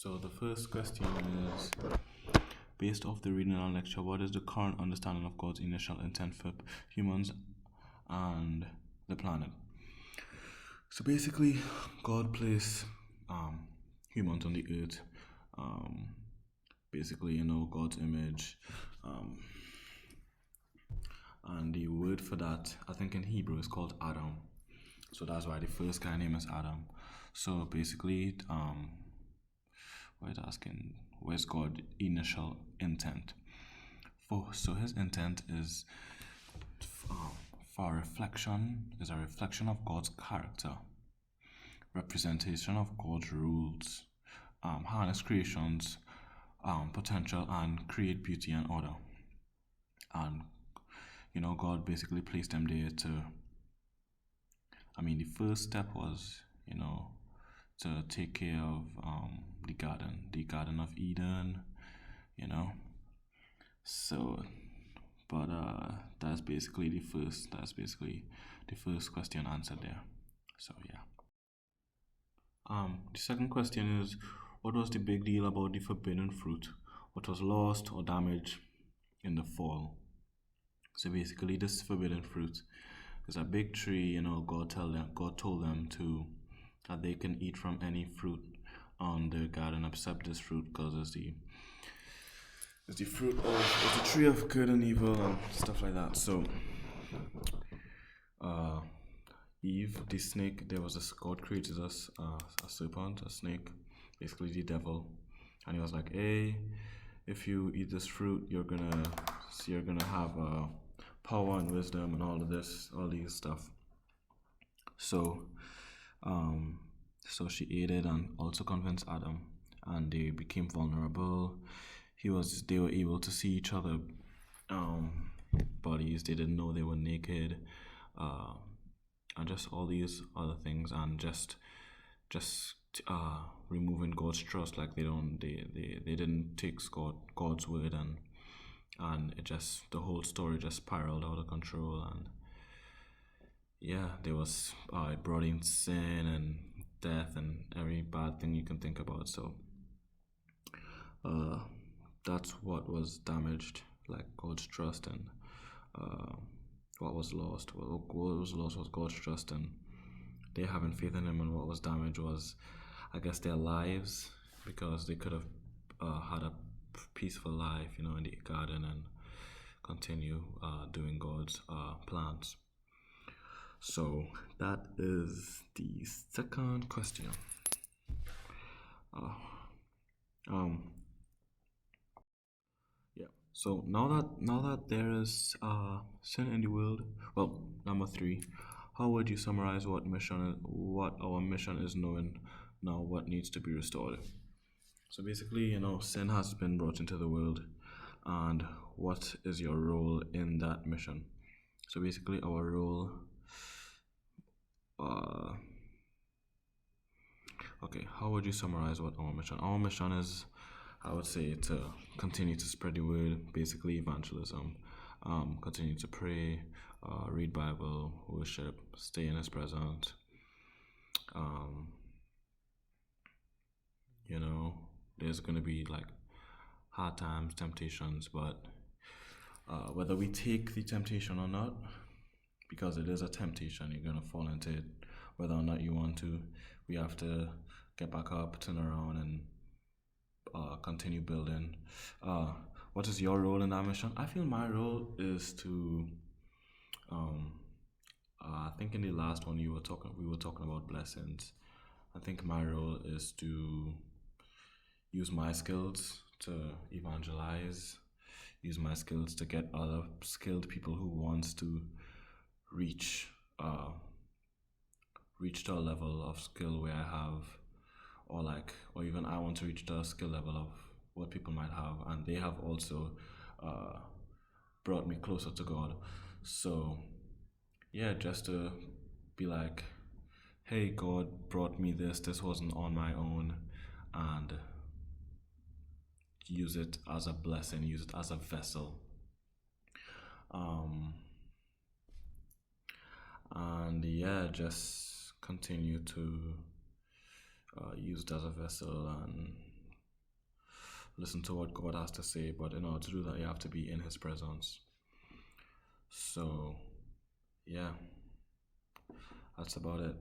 So the first question is, based off the reading and lecture, what is the current understanding of God's initial intent for humans and the planet? So basically, God placed humans on the earth. Um, Basically, God's image. Um, and the word for that, I think in Hebrew, is called Adam. So that's why the first guy name is Adam. So basically, we're asking, where's God's initial intent? So his intent is for reflection, is a reflection of God's character, representation of God's rules, harness creation's potential, and create beauty and order. And God basically placed them there to. The first step was, to take care of the Garden of Eden, you know. So, but that's basically the first. That's basically the first question answered there. So yeah. The second question is, what was the big deal about the forbidden fruit? What was lost or damaged in the fall? So basically, this forbidden fruit is a big tree. God told them to that they can eat from any fruit on the garden except this fruit, because it's the tree of good and evil and stuff like that. So, uh, Eve, the snake, God created us a serpent, a snake, basically the devil, and he was like, "Hey, if you eat this fruit, you're gonna have power and wisdom and all these stuff." So, so she ate it and also convinced Adam, and they became vulnerable. They were able to see each other bodies. They didn't know they were naked, uh, and just all these other things, and just removing God's trust. Like they didn't take God's word, and it just the whole story just spiraled out of control. And yeah, there was it brought in sin and death and every bad thing you can think about. So uh, that's what was damaged, like God's trust, and uh, what was lost. What was lost was God's trust, and they having faith in Him. And what was damaged was, I guess, their lives, because they could have had a peaceful life, in the garden, and continue doing God's plans. So that is the second question. Uh, um, yeah. So now that there is sin in the world, well, number three, how would you summarize what our mission is, knowing now what needs to be restored? So basically, sin has been brought into the world, and what is your role in that mission? So basically, our role. Uh, okay, how would you summarize what our mission? Our mission is, I would say, to continue to spread the word, basically evangelism. Continue to pray, read Bible, worship, stay in His presence. Um, there's gonna be like hard times, temptations, but whether we take the temptation or not, because it is a temptation, you're gonna fall into it, whether or not you want to. We have to get back up, turn around, and continue building. What is your role in that mission? I feel my role is to, um, I think in the last one we were talking about blessings. I think my role is to use my skills to evangelize, use my skills to get other skilled people who wants to reach uh, reach to a level of skill where I have, or even I want to reach the skill level of what people might have, and they have also uh, brought me closer to God. So yeah, just to be like, hey, God brought me this. This wasn't on my own, and use it as a blessing, use it as a vessel. Um, and yeah, just continue to use it as a vessel and listen to what God has to say, but in order to do that, you have to be in His presence. So, yeah, that's about it.